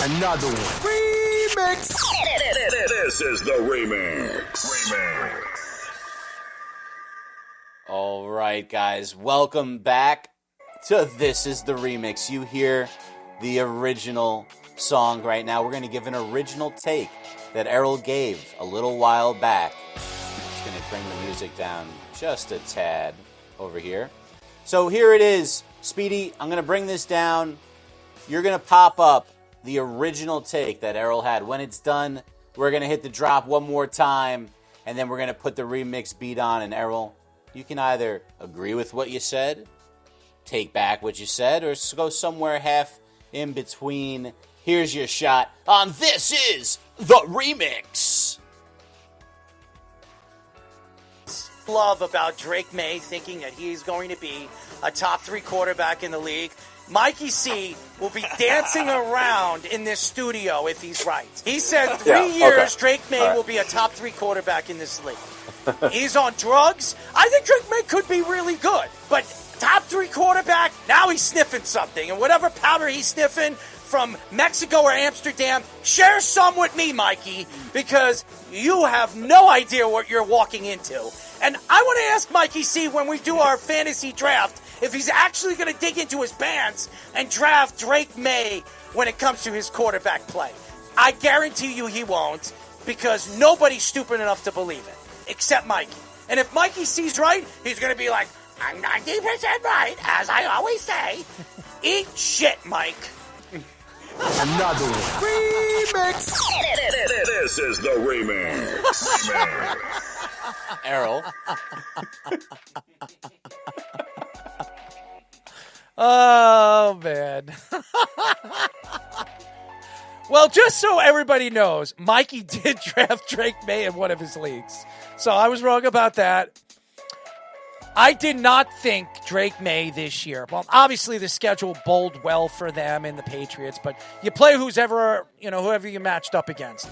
Another one. Remix. This is the remix. All right, guys. Welcome back to This is the Remix. You hear the original song right now. We're going to give an original take that Errol gave a little while back. Just going to bring the music down just a tad over here. So here it is. Speedy, I'm going to bring this down. You're going to pop up the original take that Errol had. When it's done, we're going to hit the drop one more time, and then we're going to put the remix beat on. And Errol, you can either agree with what you said, take back what you said, or go somewhere half in between. Here's your shot on This is the Remix. Love about Drake Maye thinking that he's going to be a top 3 quarterback in the league. Mikey C will be dancing around in this studio if he's right. He said 3 years Drake Maye will be a top 3 quarterback in this league. He's on drugs. I think Drake Maye could be really good, but top 3 quarterback, now he's sniffing something, and whatever powder he's sniffing from Mexico or Amsterdam, share some with me, Mikey, because you have no idea what you're walking into. And I want to ask Mikey C, when we do our fantasy draft, if he's actually going to dig into his pants and draft Drake Maye when it comes to his quarterback play. I guarantee you he won't, because nobody's stupid enough to believe it, except Mikey. And if Mikey C's right, he's going to be like, I'm 90% right, as I always say. Eat shit, Mike. Another one. Remix. This is the remix. Errol. Oh, man. Well, just so everybody knows, Mikey did draft Drake Maye in one of his leagues. So I was wrong about that. I did not think Drake Maye this year. Well, obviously the schedule bode well for them and the Patriots, but you play whoever you matched up against.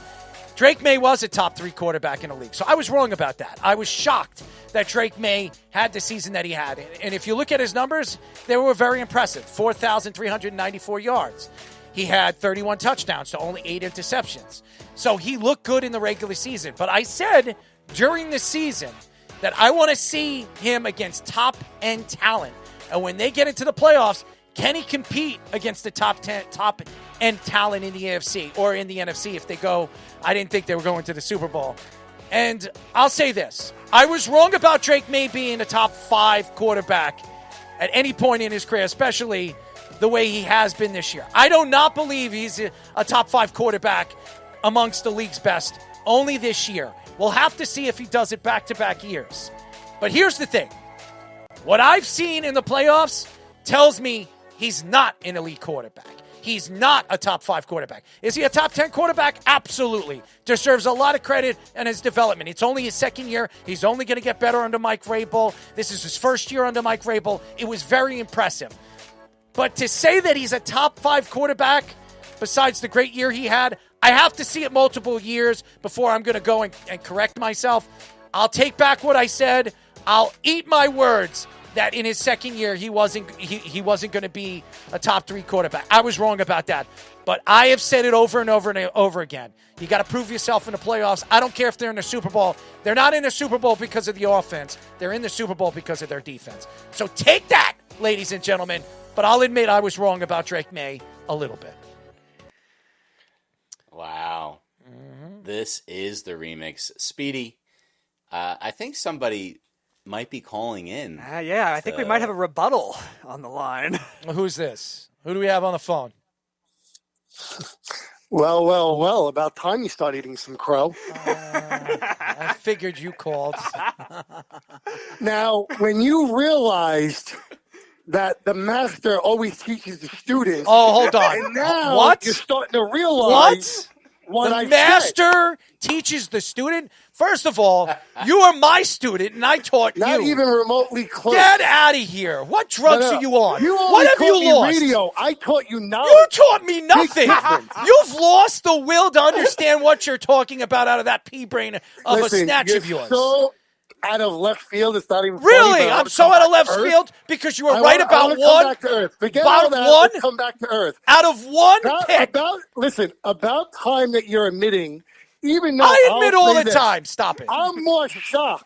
Drake Maye was a top 3 quarterback in the league. So I was wrong about that. I was shocked that Drake Maye had the season that he had. And if you look at his numbers, they were very impressive. 4,394 yards. He had 31 touchdowns to only 8 interceptions. So he looked good in the regular season. But I said during the season that I want to see him against top-end talent. And when they get into the playoffs, can he compete against the top-end talent in the AFC or in the NFC if they go? I didn't think they were going to the Super Bowl. And I'll say this. I was wrong about Drake Maye being a top 5 quarterback at any point in his career, especially the way he has been this year. I do not believe he's a top 5 quarterback amongst the league's best only this year. We'll have to see if he does it back-to-back years. But here's the thing. What I've seen in the playoffs tells me he's not an elite quarterback. He's not a top 5 quarterback. Is he a top 10 quarterback? Absolutely. Deserves a lot of credit and his development. It's only his second year. He's only going to get better under Mike Vrabel. This is his first year under Mike Vrabel. It was very impressive. But to say that he's a top 5 quarterback, besides the great year he had, I have to see it multiple years before I'm going to go and correct myself. I'll take back what I said. I'll eat my words that in his second year he wasn't going to be a top 3 quarterback. I was wrong about that. But I have said it over and over and over again. You got to prove yourself in the playoffs. I don't care if they're in the Super Bowl. They're not in the Super Bowl because of the offense. They're in the Super Bowl because of their defense. So take that, ladies and gentlemen. But I'll admit I was wrong about Drake Maye a little bit. Wow. This is the remix. Speedy, I think somebody might be calling in. Yeah, I think we might have a rebuttal on the line. Who's this? Who do we have on the phone? Well, about time you start eating some crow. I figured you called. Now, when you realized that the master always teaches the students. Oh, hold on. And now what? You're starting to realize what the I master teaches the student? First of all, you are my student, and I taught Not you. even remotely close. Get out of here. What drugs are you on? You what have taught you me lost? Radio. I taught you knowledge. You taught me nothing. difference. You've lost the will to understand what you're talking about out of that pea brain of Listen, a snatch you're of yours. So out of left field. It's not even funny, Really? but I I'm wanna so come out back of left to earth. field because you were I right wanna about come one. back to earth. Forget About all that. one? Let's come back to earth. Out of one pick. About time that you're admitting, even though I admit all say the this, time. Stop it. I'm more shocked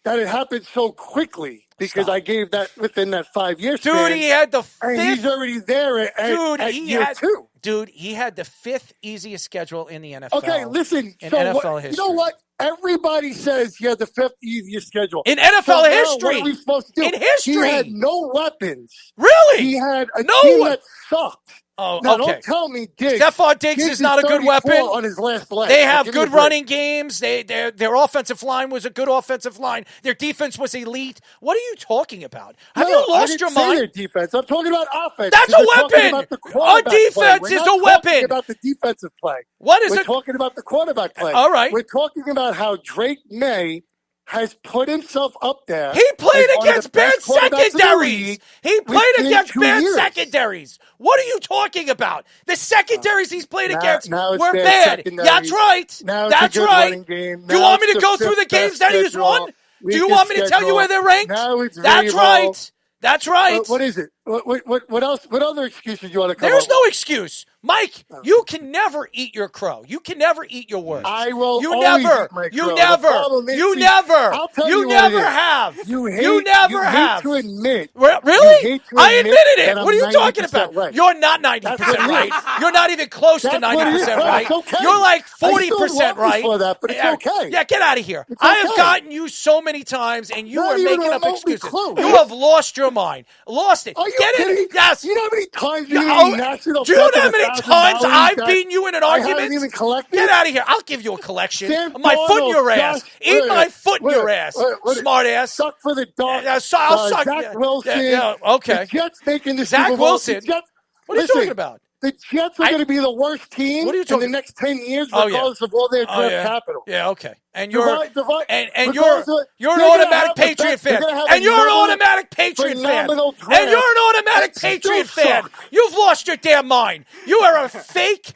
that it happened so quickly because I gave that within that 5 years. Dude, he had the and fifth. he's already there at year two. Dude, he had the fifth easiest schedule in the NFL. Okay, listen. In so NFL what, history. you know what? Everybody says he had the fifth easiest schedule. In NFL so history. What are we supposed to do? In history. He had no weapons. Really? He had a No team one- that sucked. Oh, Now, okay. don't tell me Diggs. Stefon Diggs is not a good 34 weapon. on his last leg. They So have give me a good break. running games. Their offensive line was a good offensive line. Their defense was elite. What are you talking about? Have you I lost didn't your say mind? their defense. I'm talking about offense. That's We're a talking weapon. about the A quarterback play. defense We're is not a weapon. talking about the defensive play. What is We're it? talking about the quarterback play. All right. We're talking about how Drake May has put himself up there. He played as one of against the bad best quarterbacks in the secondaries. league He played within against 2 bad years. secondaries. What are you talking about? The secondaries he's played against now it's were bad bad. secondaries. That's right. Now it's a That's good right. running game. Do you Now want me it's to the go through the fifth games best that he's schedule, won? Do you weakest want me to tell you schedule. where they're ranked? Now it's That's very low. right. That's right. What is it? What else? What other excuses do you want to come There's up no with? excuse. Mike, you can never eat your crow. You can never eat your words. I will You always never. eat my You crow. The never. problem is, You see, never. I'll tell You you what it never is. have. You never hate have. to admit. Really? You hate to I admit admitted it. that What are you I'm talking 90% about? right. You're not 90% That's what it right. is. You're not even close to That's what it is. 90% Well, right. it's okay. You're like I 40% still love you right. for that, but it's Yeah, okay. Yeah, get out of here. It's I have okay. gotten you so many times, and you Not are even making up remotely excuses. close. You have lost your mind. Lost it. Are you Get kidding? it? Yes. You know how many times Yeah, you oh, national do you know bet how of many $1,000 times I've that beaten you in an I argument? haven't even collected? Get out of here. I'll give you a collection. Sam My foot in Darnold, your ass. Josh- Eat my foot in wait, your ass. wait, Smart ass. Suck for the dog. Yeah, so I'll suck. Zach Yeah, Wilson. yeah, okay. The Jets making the Zach Super Bowl. Wilson? The Jets, What are you listen, talking about? The Jets are going to be the worst team What are you in talking- the next 10 years, Oh, yeah. regardless of all their draft Oh, yeah. capital. Yeah, okay. And you're Divide- and regardless of- you're an they're gonna automatic have the Patriot best- they're fan. gonna have And you're an another automatic Patriot fan. phenomenal And draft. you're an automatic They still Patriot fan. suck. You've lost your damn mind. You are a fake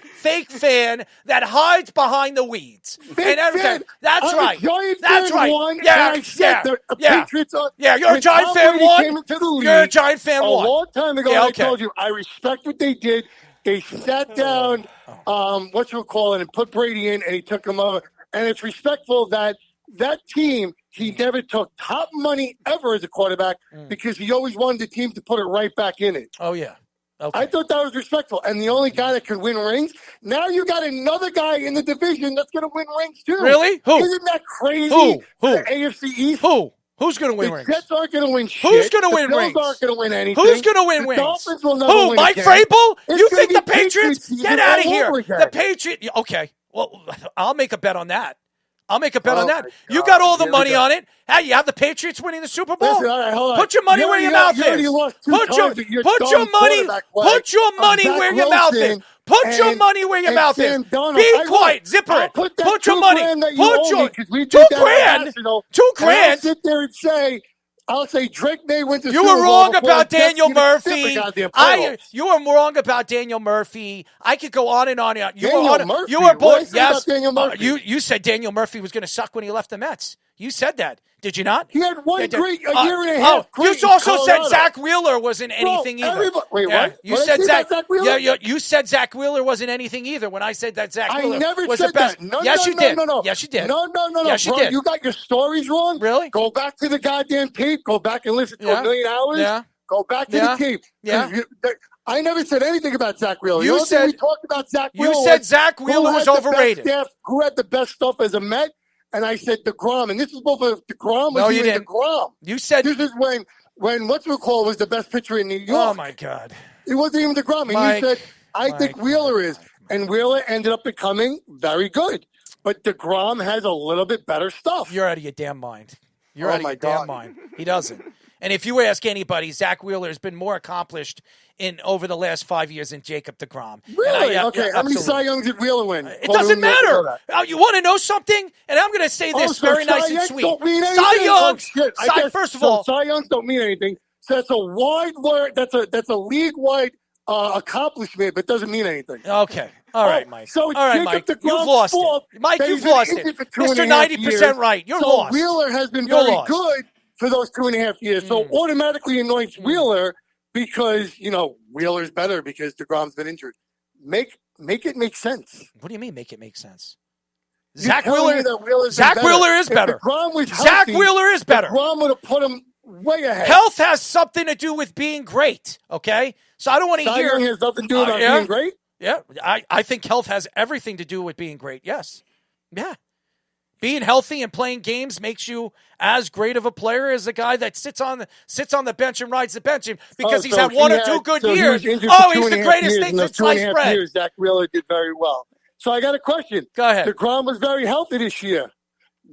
fan that hides behind the weeds. Big And everything. fan. That's I'm right. a Giant That's fan right. one, Yeah, and I said the yeah. Patriots are. Yeah, you're a when Giant Tom fan Brady one. came into the league You're a Giant fan a one. long time ago. Yeah, and okay. I told you I respect what they did. They sat down, what you call it, and put Brady in, and he took him over. And it's respectful that team, he never took top money ever as a quarterback because he always wanted the team to put it right back in it. Oh, yeah. Okay. I thought that was respectful. And the only guy that could win rings, now you got another guy in the division that's going to win rings too. Really? Who? Isn't that crazy? Who? The AFC East. Who? Who's going to win The rings? Jets aren't going to win shit. Who's going to win the Bills rings? aren't going to win anything. Who's going to win the rings? Dolphins will never Who? win Mike again. Vrabel? It's You gonna think be the Patriots? season Get out of all here. over again. The Patriots. Okay. Well, I'll make a bet on that. I'll make a bet Oh, on that. my You God. got all the Here we money go. on it. Hey, you have the Patriots winning the Super Bowl? Listen, all right, hold on. Put your money where your mouth you already is. lost two Put your times with your put dumb your money quarterback play put your of money Zach where your mouth is. Wilson Put your and- money where your and mouth is. Sam Darnold. Be I will. quiet. Zipper I'll it. put that Put your $2 money. grand that you Put owe your me 'cause we did $2 that grand. national, $2 and I'll grand. sit there and say, I'll say Drake May went to You Super were Bowl wrong before about the Jets Daniel even Murphy. sniffed the goddamn playoffs. You were wrong about Daniel Murphy. I could go on and on. You Daniel were on. Murphy? You were What born. did I say Yes. about Daniel Murphy? You said Daniel Murphy was going to suck when he left the Mets. You said that. Did you not? He had one Yeah, great a year and a half. You great in also said Colorado. Zach Wheeler wasn't anything either. Wait, Yeah, what? You What did I said say Zach. about Zach Wheeler? Yeah, you said Zach Wheeler wasn't anything either. When I said that Zach I Wheeler never was said the best. that. No, Yes, no, you no, did. no. Yes, you did. No, Yes, you bro. did. You got your stories wrong. Really? Go back to the goddamn tape. Go back and listen to Yeah. a million hours. Yeah. Go back to Yeah. the tape. 'Cause Yeah. I never said anything about Zach Wheeler. You The only thing said- we talked about Zach you Wheeler said was Zach who Wheeler was had the best overrated. staff, who had the best stuff as a Met, and I said DeGrom. And this is both of DeGrom was No, you even didn't. DeGrom. You said. This is when what's-it-called was the best pitcher in New York. Oh my God. It wasn't even DeGrom. And Mike, you said, I think Mike, Wheeler is. And Wheeler ended up becoming very good. But DeGrom has a little bit better stuff. You're out of your damn mind. You're Oh, out of my your damn God. mind. He doesn't. And if you ask anybody, Zach Wheeler has been more accomplished in over the last 5 years than Jacob DeGrom. Really? Okay. How many absolutely. Cy Youngs did Wheeler win? It doesn't matter. You want to know something? And I'm going to say this so very nice Cy and Youngs sweet. don't mean Cy anything? Youngs. Oh, shit. I Cy, guess- first of so all, Cy Youngs don't mean anything. So that's a wide word. That's a league-wide accomplishment, but doesn't mean anything. Okay. All right, Mike. So it's all right, Jacob Mike. DeGrom's You've lost fault it. Mike, that you've he's been lost it. injured for 2.5 Mr. 90% years. right. You're so lost. Wheeler has been You're very lost. good for those 2.5 years. So automatically anoints Wheeler because, Wheeler's better because DeGrom's been injured. Make it make sense. What do you mean make it make sense? You're Zach telling Wheeler. me that Wheeler's Zach been better. Wheeler is better. If DeGrom was Zach healthy, Wheeler is better. DeGrom would have put him way ahead. Health has something to do with being great, okay? So I don't want to Cy hear. Young has nothing to do with being great? Yeah, I think health has everything to do with being great, yes. Yeah. Being healthy and playing games makes you as great of a player as a guy that sits on the bench and rides the bench because he's had one or two good years. He's the greatest thing since sliced bread. Years, Zach Wheeler did very well. So I got a question. Go ahead. DeGrom was very healthy this year.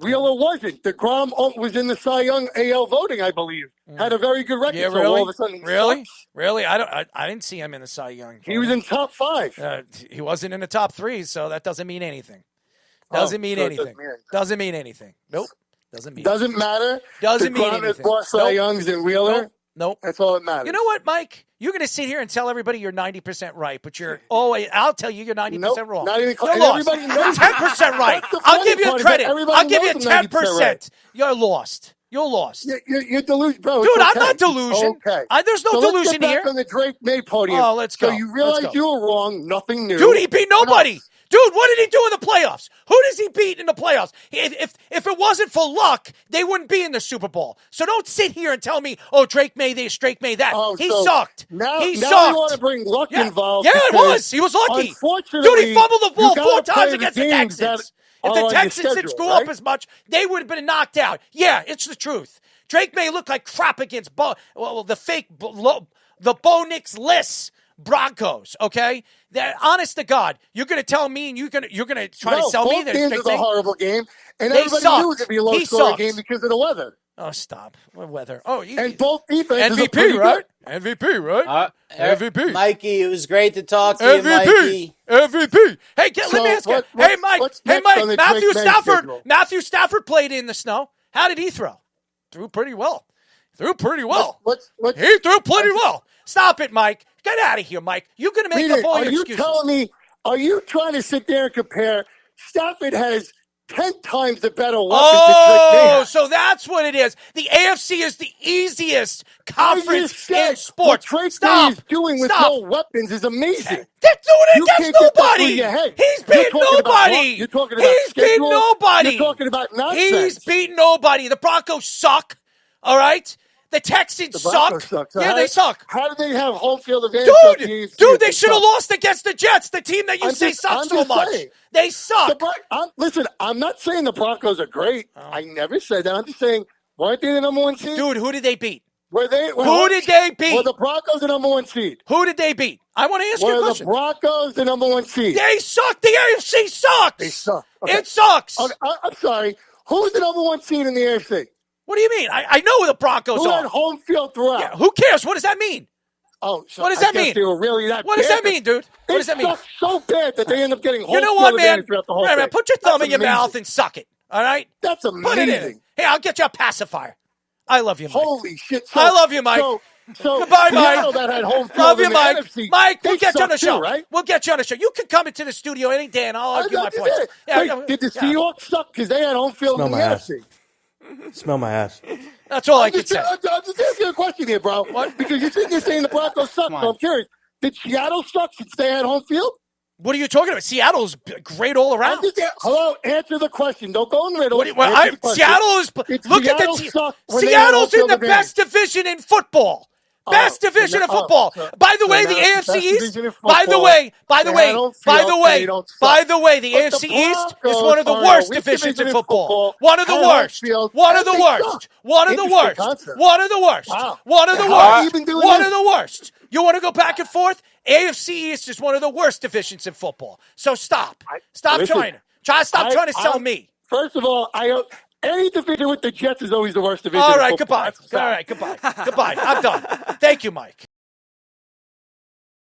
Wheeler wasn't. DeGrom was in the Cy Young AL voting, I believe. Had a very good record. Yeah, so really? all of a sudden, really? sucks. Really? I didn't see him in the Cy Young. He was in top 5. He wasn't in the top 3, so that doesn't mean anything. Doesn't mean anything. Doesn't mean anything. Nope. Doesn't mean. Doesn't matter. Doesn't mean DeGrom has anything. more Cy Youngs than Wheeler. Nope. That's all that matters. You know what, Mike? You're going to sit here and tell everybody you're 90% right, but I'll tell you you're 90% wrong. Not even close. You're lost. Everybody knows 10% right. That's the I'll funny give you part, is credit. that everybody I'll give you knows I'm 10%. right. You're lost. You're lost. You're delusion, bro. Dude, it's I'm okay. not delusion. Okay. There's no so delusion let's get back here. on the Drake Maye podium. Oh, let's go. So you realize Let's go. you were wrong. Nothing new. Dude, he beat nobody. Dude, what did he do in the playoffs? Who does he beat in the playoffs? If it wasn't for luck, they wouldn't be in the Super Bowl. So don't sit here and tell me, Drake Maye this, Drake Maye that. He sucked. Now he you sucked. want to bring luck involved. Yeah, it was. He was lucky. Unfortunately, dude, he fumbled the ball 4 times against the games Texans. that If the are on your Texans didn't schedule, screw up right? as much, they would have been knocked out. Yeah, it's the truth. Drake Maye looked like crap against the Bo Nix-less Broncos, okay? That, honest to God, you're going to tell me and you're going to try to sell me that games was a horrible game, and They everybody sucked. knew it was going to be a He low-scoring sucked. game because of the weather. Oh, stop. What weather? And both defenses are MVP, pretty right? good. MVP, right? MVP. Mikey, it was great to talk to you, Mikey. MVP. Hey, let me ask you. Hey, Mike. what's Hey, next on Mike. the Matthew Drake Maye Stafford. schedule? Matthew Stafford played in the snow. How did he throw? Threw pretty well. He threw pretty well. Stop it, Mike. Get out of here,Ike. You're going to make up all your excuses. Are you trying to sit there and compare? Stafford has 10 times the better weapons than Drake Maye has. So that's what it is. The AFC is the easiest conference in sports. What Drake Maye is doing with no weapons is amazing. They're doing it You against can't get that through nobody. your head. He's You're beating talking about nobody. luck. You're talking about He's beating schedule. nobody. You're talking about nonsense. He's beating nobody. The Broncos suck. All right? The Texans Broncos suck. suck. Yeah, they suck. How do they have home field advantage? Dude, they should have lost against the Jets, the team that you say sucks so much. Saying. They suck. Listen, I'm not saying the Broncos are great. I never said that. I'm just saying, weren't they the number 1 seed? Dude, who did they beat? Who did they beat? Were the Broncos the number 1 seed? Who did they beat? I want to ask you a question. Were the Broncos the number 1 seed? They suck. The AFC sucks. They suck. Okay. It sucks. Okay, I'm sorry. Who's the number 1 seed in the AFC? What do you mean? I know who the Broncos Who are. had home field throughout? Yeah, who cares? What does that mean? Oh, so what does that I guess mean? They were really that what bad. does that mean, dude? What does that mean? It sucks so bad that they end up getting home You know field what, man? advantage throughout the whole Man, thing. put your thumb in your amazing. mouth and suck it. All right? That's amazing. Put it in. Hey, I'll get you a pacifier. I love you, Mike. Holy shit. I love you, Mike. So goodbye, Seattle Mike. that had home field Love you, in the Mike. NFC, Mike, they we'll get you on the suck show. too, right? We'll get you on the show. You can come into the studio any day, and I'll argue my points. Did the Seahawks suck because they had home field in the NFC? Smell my ass. That's all I can say. I'm just asking a question here, bro. What? Because you're sitting there saying the Broncos suck, so I'm curious. Did Seattle suck since they had home field? What are you talking about? Seattle's great all around. Hello, answer the question. Don't go in the middle. Seattle is. Look at the Seattle's in the best division in football. Best division of football. By the way, the AFC East. By the way, the AFC East is one of the worst divisions in football. One of the worst. One of the worst. One of the worst. One of the worst. One of the worst. One of the worst. You want to go back and forth? AFC East is one of the worst divisions in football. So stop. Stop trying to sell me. First of all, any division with the Jets is always the worst division. All right, in football. goodbye. All right, goodbye. Goodbye. I'm done. Thank you, Mike.